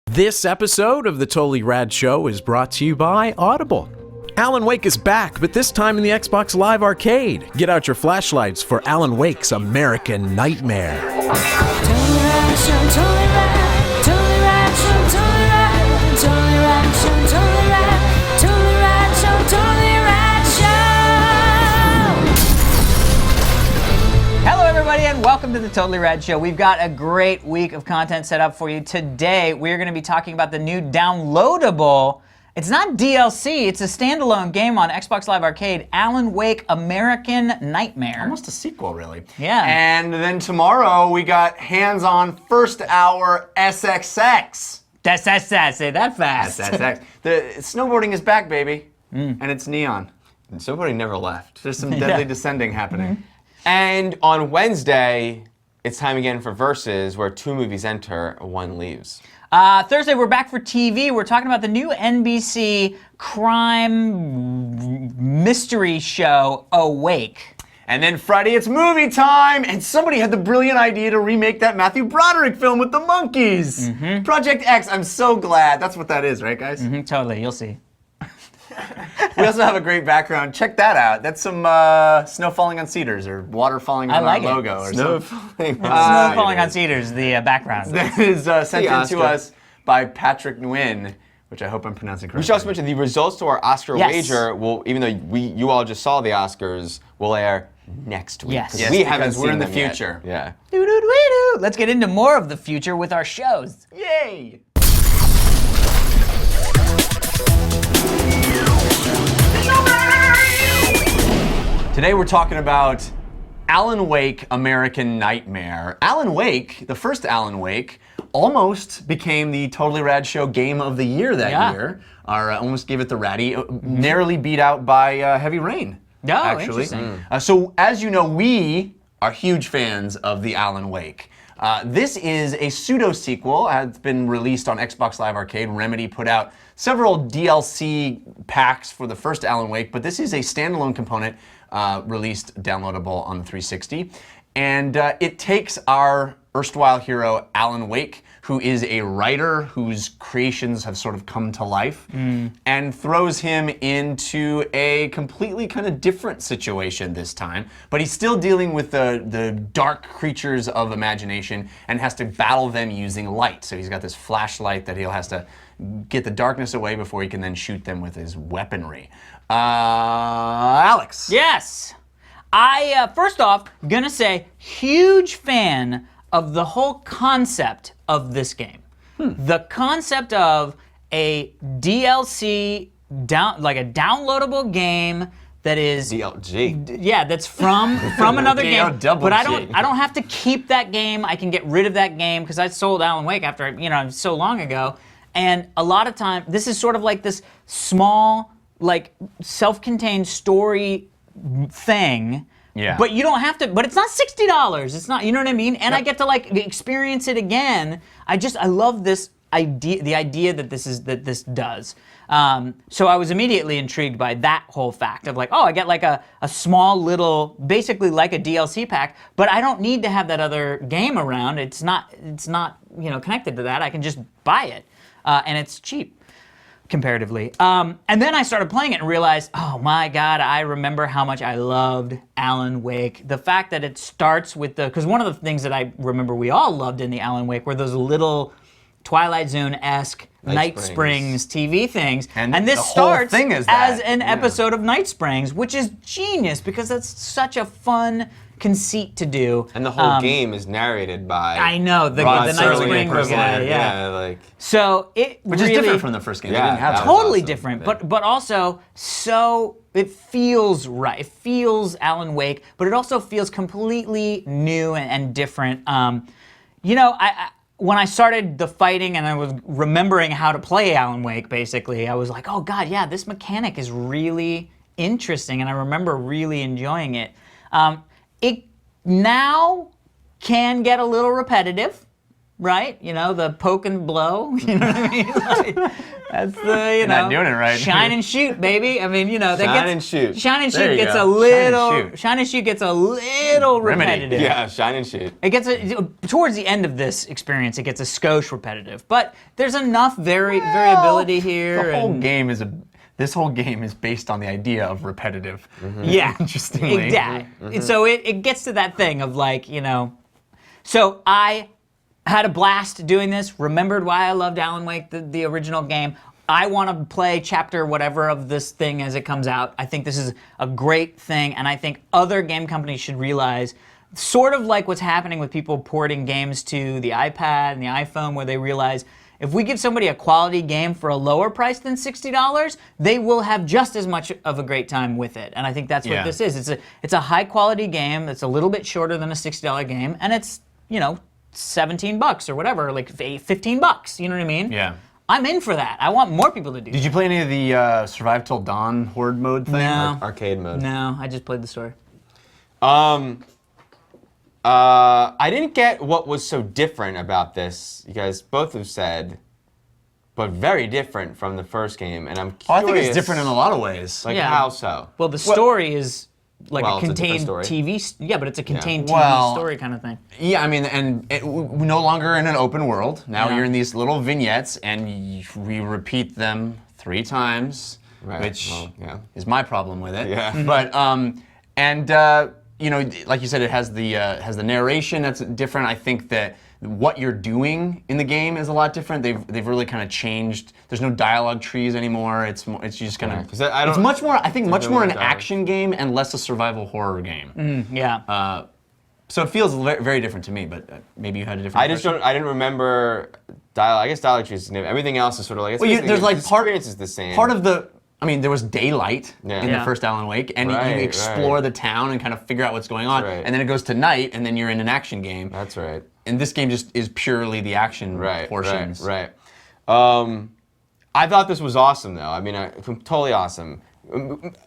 This episode of the Totally Rad Show is brought to you by Audible. Alan Wake is back, but this time in the Xbox Live Arcade. Get out your flashlights for Alan Wake's American Nightmare. Totally Rad Show, Totally Rad, Totally Rad Show, Totally Rad, Totally Rad Show, Totally Rad, Totally Rad Show, Totally Rad Show. Hello everybody and welcome to the Totally Rad Show. We've got a great week of content set up for you. Today we're going to be talking about the new downloadable, it's not DLC, it's a standalone game on Xbox Live Arcade, Alan Wake American Nightmare. Almost a sequel, really. Yeah. And then tomorrow we got hands-on first hour SXX. Say that fast. SXX. The snowboarding is back, baby. And it's neon. And somebody never left. There's some deadly descending happening. And on Wednesday, it's time again for Versus, where 2 movies enter, 1 leaves. Thursday, we're back for TV. We're talking about the new NBC crime mystery show, Awake. And then Friday, it's movie time! And somebody had the brilliant idea to remake that Matthew Broderick film with the monkeys! Project X, I'm so glad. That's what that is, right, guys? Totally, you'll see. We also have a great background. Check that out. That's some snow falling on cedars or water falling on like our it. logo or No something. Snow falling on cedars, the background. That is sent in Oscar. to us by Patrick Nguyen, which I hope I'm pronouncing correctly. We should also mention the results to our Oscar Yes. wager will, even though you all just saw the Oscars, will air next week. Yes. 'cause Yes, we haven't because we're seen in the them yet. future. Yeah. Doo-doo-doo-doo. Let's get into more of the future with our shows. Yay! Today we're talking about Alan Wake American Nightmare. Alan Wake, the first Alan Wake, almost became the Totally Rad Show Game of the Year that year. Almost gave it the Ratty, narrowly beat out by Heavy Rain. Oh, actually. interesting. So as you know, we are huge fans of the Alan Wake. This is a pseudo-sequel. It's been released on Xbox Live Arcade. Remedy put out several DLC packs for the first Alan Wake, but this is a standalone component released downloadable on the 360. And it takes our erstwhile hero, Alan Wake, who is a writer whose creations have sort of come to life, and throws him into a completely kind of different situation this time. But he's still dealing with the dark creatures of imagination and has to battle them using light. So he's got this flashlight that he'll has to get the darkness away before he can then shoot them with his weaponry. Alex. Yes. I, first off, gonna say, huge fan of the whole concept of this game. The concept of a DLC, like a downloadable game that is DLG. yeah, that's from another game. double But I G. don't have to keep that game. I can get rid of that game because I sold Alan Wake after so long ago. And a lot of time, this is sort of like this small, like self-contained story thing. Yeah. But you don't have to. But it's not $60. It's not. You know what I mean? And I get to like experience it again. I love this idea. The idea that this does. So I was immediately intrigued by that whole fact of like, oh, I get like a small little, basically like a DLC pack, but I don't need to have that other game around. It's not connected to that. I can just buy it, and it's cheap. Comparatively. And then I started playing it and realized, oh my God, I remember how much I loved Alan Wake. The fact that it starts with because one of the things that I remember we all loved in the Alan Wake were those little Twilight Zone-esque Night Springs TV things. And this the whole starts thing is as that. an episode of Night Springs, which is genius because that's such a fun conceit to do. And the whole game is narrated by I know, the Rod Night Serling Springs guy, impersonator. yeah. Like So it Which really, is different from the first game. Yeah, They didn't have that that. was totally awesome. different, Yeah. but also so it feels right. It feels Alan Wake, but it also feels completely new and different. When I started the fighting and I was remembering how to play Alan Wake, basically, I was like, oh God, yeah, this mechanic is really interesting, and I remember really enjoying it. It now can get a little repetitive. right? You know, the poke and blow. You know what I mean? Like, that's the, you know, not doing it right. shine and shoot, baby. I mean, you know, that Shine gets, and shoot. Shine and There shoot you gets go. a little. Shine and shoot. Shine and shoot gets a little Remedy. repetitive. Yeah, shine and shoot. It gets towards the end of this experience, it gets a skosh repetitive. But there's enough variability here. The whole and- game is this whole game is based on the idea of repetitive. Yeah, Interestingly. exactly. So it gets to that thing of like, you know. So I had a blast doing this. Remembered why I loved Alan Wake, the original game. I want to play chapter whatever of this thing as it comes out. I think this is a great thing, and I think other game companies should realize, sort of like what's happening with people porting games to the iPad and the iPhone, where they realize if we give somebody a quality game for a lower price than $60, they will have just as much of a great time with it. And I think that's what Yeah. this is. It's a high quality game that's a little bit shorter than a $60 game, and it's, you know, $17 or whatever, like $15. You know what I mean? Yeah. I'm in for that. I want more people to do Did you play any of the Survive Till Dawn horde mode thing? No. Arcade mode. No, I just played the story. I didn't get what was so different about this. You guys both have said, but very different from the first game, and I'm curious. Oh, I think it's different in a lot of ways. Like Yeah. how so? Well, the story is like Well, a it's a different contained story. TV. Yeah, but it's a contained TV Well, story kind of thing. Yeah, I mean, and we're no longer in an open world. Now Yeah. you're in these little vignettes, and we repeat them 3 times, Right, which well, yeah. is my problem with it. Yeah. But you know, like you said, it has the narration that's different. I think that what you're doing in the game is a lot different. They've really kind of changed. There's no dialogue trees anymore. It's just kind Yeah, of. 'cause I It's don't- much more. I think much really more an no dialogue. action game and less a survival horror game. Yeah. So it feels very, very different to me. But maybe you had a different. I just impression? don't. I didn't remember dialogue. I guess dialogue trees is significant. Everything else is sort of like. It's Well, basically there's like the part. experience is the same. Part of the. I mean, there was daylight Yeah. in Yeah. the first Alan Wake, and Right, you explore right. the town and kind of figure out what's going on, right. and then it goes to night, and then you're in an action game. That's right. And this game just is purely the action portions. Right. I thought this was awesome, though. I mean, totally awesome.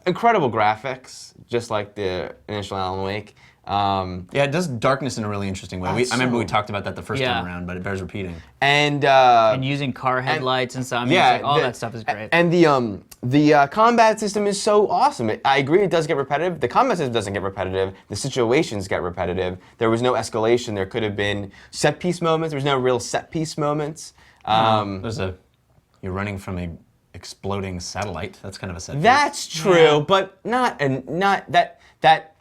Incredible graphics, just like the initial Alan Wake. Yeah, it does darkness in a really interesting way. I remember we so- talked about that the first Yeah. time around, but it bears repeating. And And using car headlights and stuff. I mean, yeah, it's like, all that stuff is great. And the combat system is so awesome. I agree, it does get repetitive. The combat system doesn't get repetitive. The situations get repetitive. There was no escalation. There could have been set piece moments. There was no real set piece moments. You're running from a exploding satellite. That's kind of a set piece. That's true, Yeah. but not that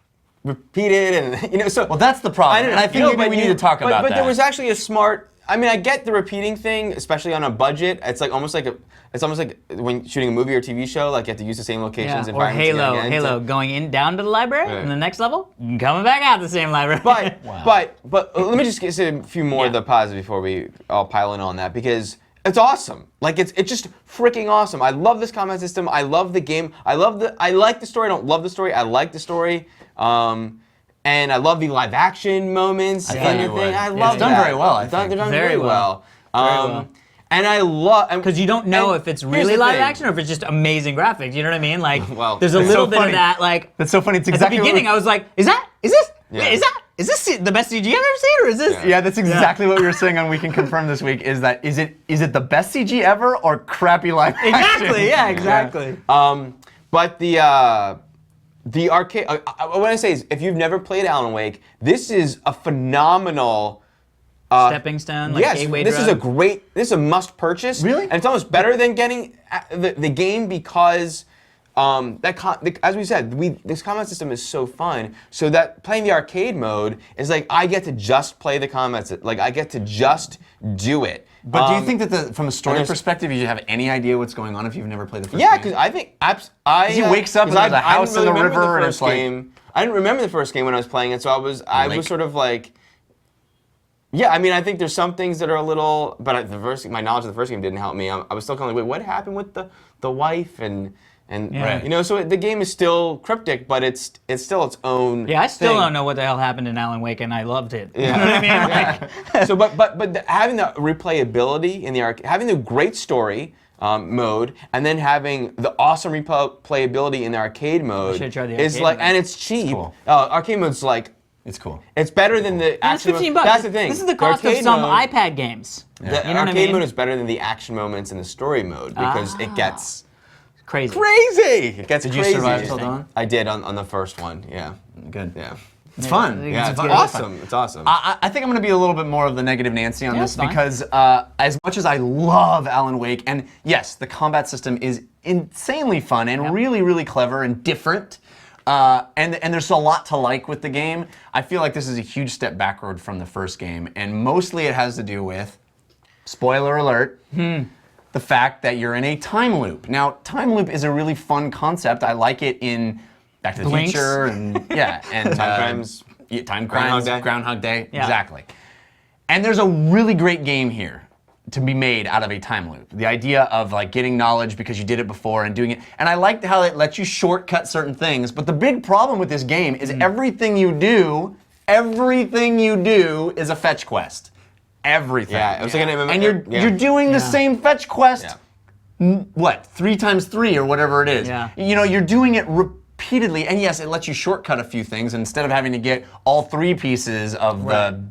repeated and you know. So Well, that's the problem, and I think maybe but we need to talk about But that. there was actually a smart. I mean, I get the repeating thing, especially on a budget. It's like almost like it's almost like when shooting a movie or TV show. Like you have to use the same locations. Yeah. Or environments Halo, again Halo, going in down to the library, Right. and the next level, coming back out the same library. But let me just say a few more of the positives before we all pile in on that, because it's awesome. Like it's just freaking awesome. I love this combat system. I love the game. I like the story. I don't love the story. I like the story. And I love the live action moments. I thought and you the would. thing. I Yeah, love it's done that. very well, I They're think. done Very very well. well. well. And I love Because you don't know and if it's here's really the live thing. action or if it's just amazing graphics. You know what I mean? Like, Well, there's a that's little so bit funny. of that. Like, That's so funny. It's at exactly the beginning, I was like, is this Yeah. the best CG I've ever seen, or is this? Yeah, that's exactly what we were saying on We Can Confirm this week. Is it the best CG ever or crappy live action? Exactly. Yeah. Exactly. But the arcade. What I say is, if you've never played Alan Wake, this is a phenomenal. Stepping stone. Like Yes, gateway this drug. is a must purchase. Really? And it's almost better than getting the game because as we said, this combat system is so fun. So that playing the arcade mode is like I get to just play the combat. Like I get to just do it. But do you think that from a story there's- perspective, you have any idea what's going on if you've never played the first Yeah, game? because I think he wakes up and there's a house in the river and it's like- I didn't remember the first game when I was playing it, so I was lake. sort of like. Yeah, I mean, I think there's some things that are a little, but my knowledge of the first game didn't help me. I was still kind of like, wait, what happened with the wife and Yeah. you know? So the game is still cryptic, but it's still its own. Yeah, I still thing. don't know what the hell happened in Alan Wake, and I loved it. You know what I mean? Like, So, having the replayability in the arcade, having the great story mode, and then having the awesome replayability in the arcade mode should try the is arcade like, mode. and it's cheap. Cool. Arcade mode's like It's cool. It's better than the It's action. $15. That's the thing. This is the cost of arcade some mode- iPad games. The You know what I arcade mean? mode is better than the action moments in the story mode because it gets Crazy. crazy. It gets Did you crazy. survive till dawn? I did on the first one. Yeah. Good. Yeah. It's fun. Yeah, it's really awesome. It's awesome. I think I'm going to be a little bit more of the negative Nancy on this that's fine. because as much as I love Alan Wake, and yes, the combat system is insanely fun and really, really clever and different, and there's a lot to like with the game, I feel like this is a huge step backward from the first game, and mostly it has to do with, spoiler alert, the fact that you're in a time loop. Now, time loop is a really fun concept. I like it in Back to the Blinks. Future and and Time Crimes. yeah, Time Groundhog Crimes, Day. Groundhog Day, Yeah. exactly. And there's a really great game here to be made out of a time loop. The idea of like getting knowledge because you did it before and doing it. And I liked how it lets you shortcut certain things. But the big problem with this game is everything you do is a fetch quest. Everything. Yeah, it was like an MMO. And you're doing the same fetch quest. Yeah. What, 3 times 3 or whatever it is. Yeah. You know, you're doing it repeatedly, and yes, it lets you shortcut a few things. Instead of having to get all 3 pieces of the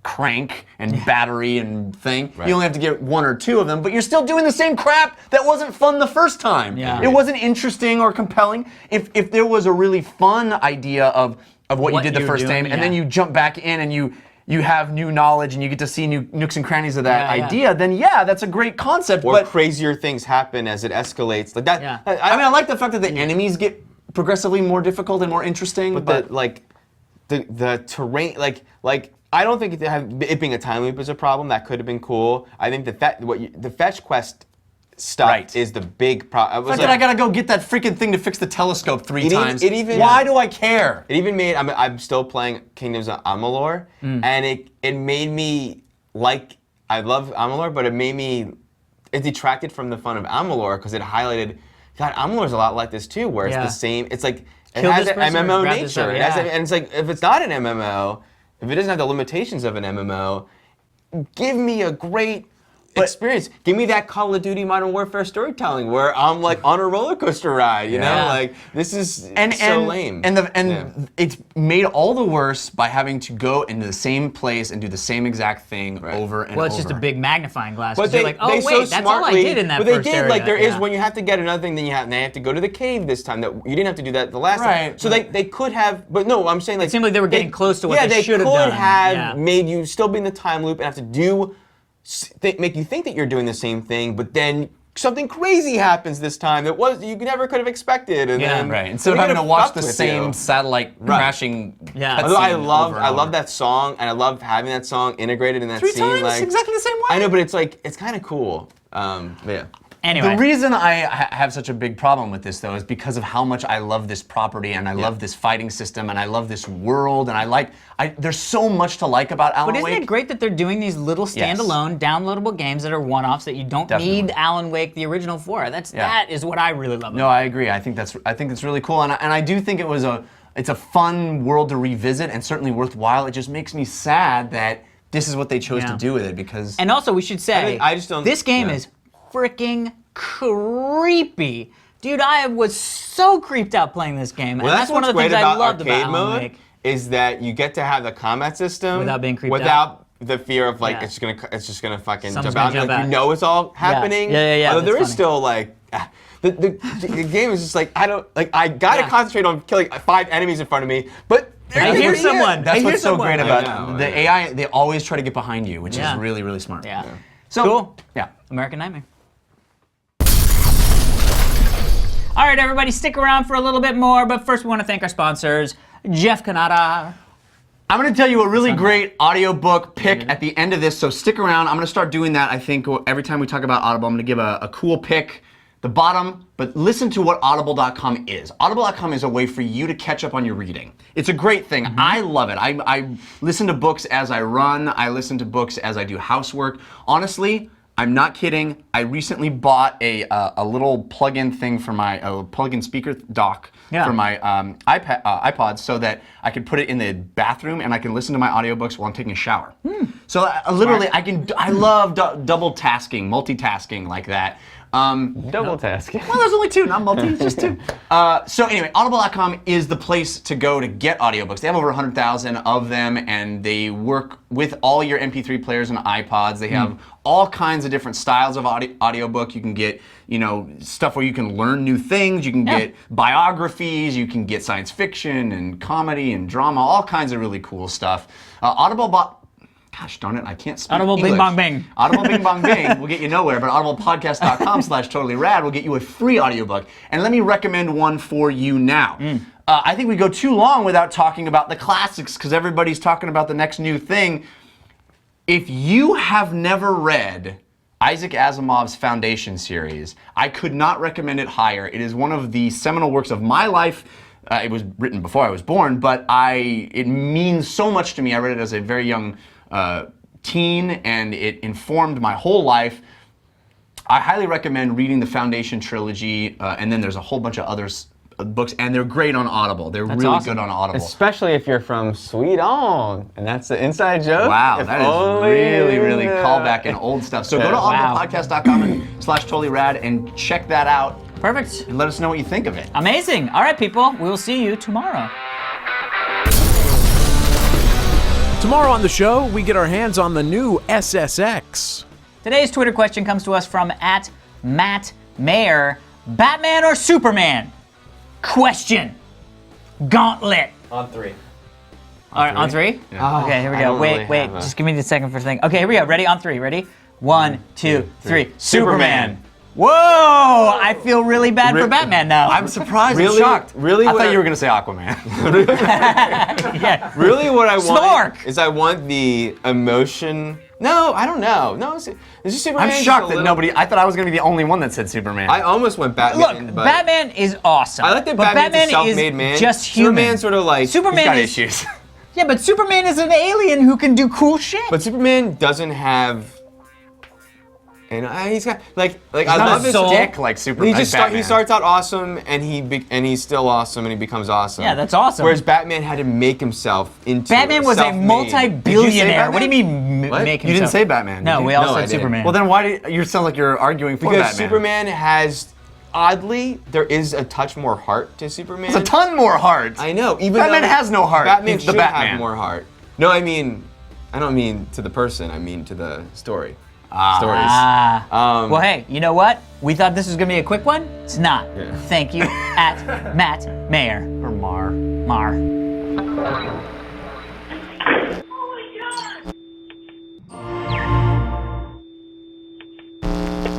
crank and battery and thing, you only have to get 1 or 2 of them, but you're still doing the same crap that wasn't fun the first time. Yeah. It wasn't interesting or compelling. If there was a really fun idea of what you What did the you're first doing, time, and then yeah. you jump back in and you have new knowledge and you get to see new nooks and crannies of that Yeah, yeah. idea, then yeah, that's a great concept. Or But crazier things happen as it escalates. Like that. Yeah. I mean, I like the fact that the enemies get progressively more difficult and more interesting. But the terrain, like I don't think it being a time loop is a problem. That could have been cool. I think the fetch quest stuff Right. is the big problem. the fact that I gotta go get that freaking thing to fix the telescope 3 times. it even- Why do I care? It even made. I'm still playing Kingdoms of Amalur, and it made me like. I love Amalur, but it made me. It detracted from the fun of Amalur because it highlighted. God, Amalur is a lot like this too, where it's Yeah. the same. It's like it Kill has this an person or MMO grab this nature. stuff, It has yeah. and it's like if it's not an MMO, if it doesn't have the limitations of an MMO, give me a great experience. Give me that Call of Duty Modern Warfare storytelling where I'm like on a roller coaster ride. You know, Yeah. like this is And so lame. And it's made all the worse by having to go into the same place and do the same exact thing over and over. Well, it's just a big magnifying glass. But 'cause they, you're like, oh they wait, so that's all I smartly, did in that but they first did area. like there is Yeah. when you have to get another thing, then you have to go to the cave this time. That you didn't have to do that the last time. Right. So they could have, but no, I'm saying like seemed like they were getting close to what yeah, they should have could done. have Yeah. made you still be in the time loop and have to do make you think that you're doing the same thing, but then something crazy happens this time that you never could have expected. And Yeah. then Right. Instead of they having to could've watch fucked the with same you. satellite crashing. Yeah. cutscene Although I over and love over. that song, and I love having that song integrated in that 3 scene. times, like, exactly the same way. I know, but it's like it's kind of cool. But yeah. Anyway. The reason I have such a big problem with this, though, is because of how much I love this property and I love this fighting system and I love this world and there's so much to like about Alan But isn't Wake. it great that they're doing these little standalone, downloadable games that are one-offs that you don't Definitely. need Alan Wake, the original, for? That is what I really love. No, I agree. I think that's really cool, and I do think it's a fun world to revisit and certainly worthwhile. It just makes me sad that this is what they chose to do with it because. And also, we should say, I just don't- this game yeah. is freaking creepy. Dude, I was so creeped out playing this game. Well, and that's one what's of the great things I about loved arcade about Alan mode Wake. is that you get to have the combat system Without being creeped without the fear of like Yeah. it's just gonna fucking Someone's jump gonna out. jump Like, out. you know it's all happening. Yeah, Although there that's is funny. still like. The game is just like I gotta Yeah. concentrate on killing 5 enemies in front of me, but I hear someone. That's I hear what's so someone. great I about know, the I know. AI. They always try to get behind you, which Yeah. is really, really smart. Yeah. So, Cool. Yeah. American Nightmare. All right, everybody, stick around for a little bit more, but first we want to thank our sponsors, Jeff Cannata. I'm going to tell you a really great audiobook pick at the end of this, so stick around. I'm going to start doing that, I think, every time we talk about Audible. I'm going to give a cool pick, the bottom, but listen to what Audible.com is. Audible.com is a way for you to catch up on your reading. It's a great thing. I love it. I listen to books as I run. I listen to books as I do housework. Honestly, I'm not kidding. I recently bought a little plug-in thing for my plug-in speaker dock Yeah. for my iPod so that I could put it in the bathroom and I can listen to my audiobooks while I'm taking a shower. So literally, I love double tasking, multitasking like that. Double tasking. Well, there's only 2, not multi, it's just 2. So anyway, audible.com is the place to go to get audiobooks. They have over 100,000 of them, and they work with all your MP3 players and iPods. They have all kinds of different styles of audiobook. You can get, stuff where you can learn new things. You can get biographies. You can get science fiction and comedy and drama, all kinds of really cool stuff. Gosh darn it, I can't speak Audible English. Bing Bong Bing. Audible Bing Bong Bing will get you nowhere, but audiblepodcast.com/totallyrad will get you a free audiobook. And let me recommend one for you now. I think we go too long without talking about the classics because everybody's talking about the next new thing. If you have never read Isaac Asimov's Foundation series, I could not recommend it higher. It is one of the seminal works of my life. It was written before I was born, but it means so much to me. I read it as a very young teen, and it informed my whole life. I highly recommend reading the Foundation trilogy, and then there's a whole bunch of other books, and they're great on Audible. They're really awesome. good on Audible. Especially if you're from Sweden, and that's the inside joke. Wow, If that is only really, you really knew. callback and old stuff. So go to audiblepodcast.com/tollyrad and check that out, Perfect. and let us know what you think of it. Amazing. All right, people. We will see you tomorrow. Tomorrow on the show, we get our hands on the new SSX. Today's Twitter question comes to us from @MattMayer. Batman or Superman? Question. Gauntlet. On 3. All right, on 3? Yeah. Okay, here we I go. don't Wait, really wait. have a- Just give me a second for a thing. Okay, here we go. Ready? On 3. Ready? 1, 2, 3. Superman. Whoa! I feel really bad for Batman now. I'm surprised Really? and shocked. Really? I What thought I- you were going to say Aquaman. yeah. Really, what I want Snork! is I want the emotion. No, I don't know. No, it's just Superman. I'm just shocked a that little- nobody. I thought I was going to be the only one that said Superman. I almost went Batman. Look, but Batman is awesome. I like that but Batman's a Batman self-made is man. just human. Superman's sort of like He's Superman got is issues. Yeah, but Superman is an alien who can do cool shit. But Superman doesn't have. And he's got I not love a his soul. Dick like Superman. He starts out awesome, and he's still awesome, and he becomes awesome. Yeah, that's awesome. Whereas Batman had to make himself into. Batman was a self-made. multi-billionaire. What do you mean What? make himself? You didn't say Batman. No, did you? we all No, I said didn't. Superman. Well, then why do you sound like you're arguing for Because Batman? Superman has, oddly, there is a touch more heart to Superman. It's a ton more heart. I know. Even Batman though has no heart. Batman He's the should Batman. have more heart. No, I don't mean to the person. I mean to the story. Stories. Well, hey, you know what? We thought this was gonna be a quick one. It's not. Yeah. Thank you, @MattMayer. Or Mar. Mar.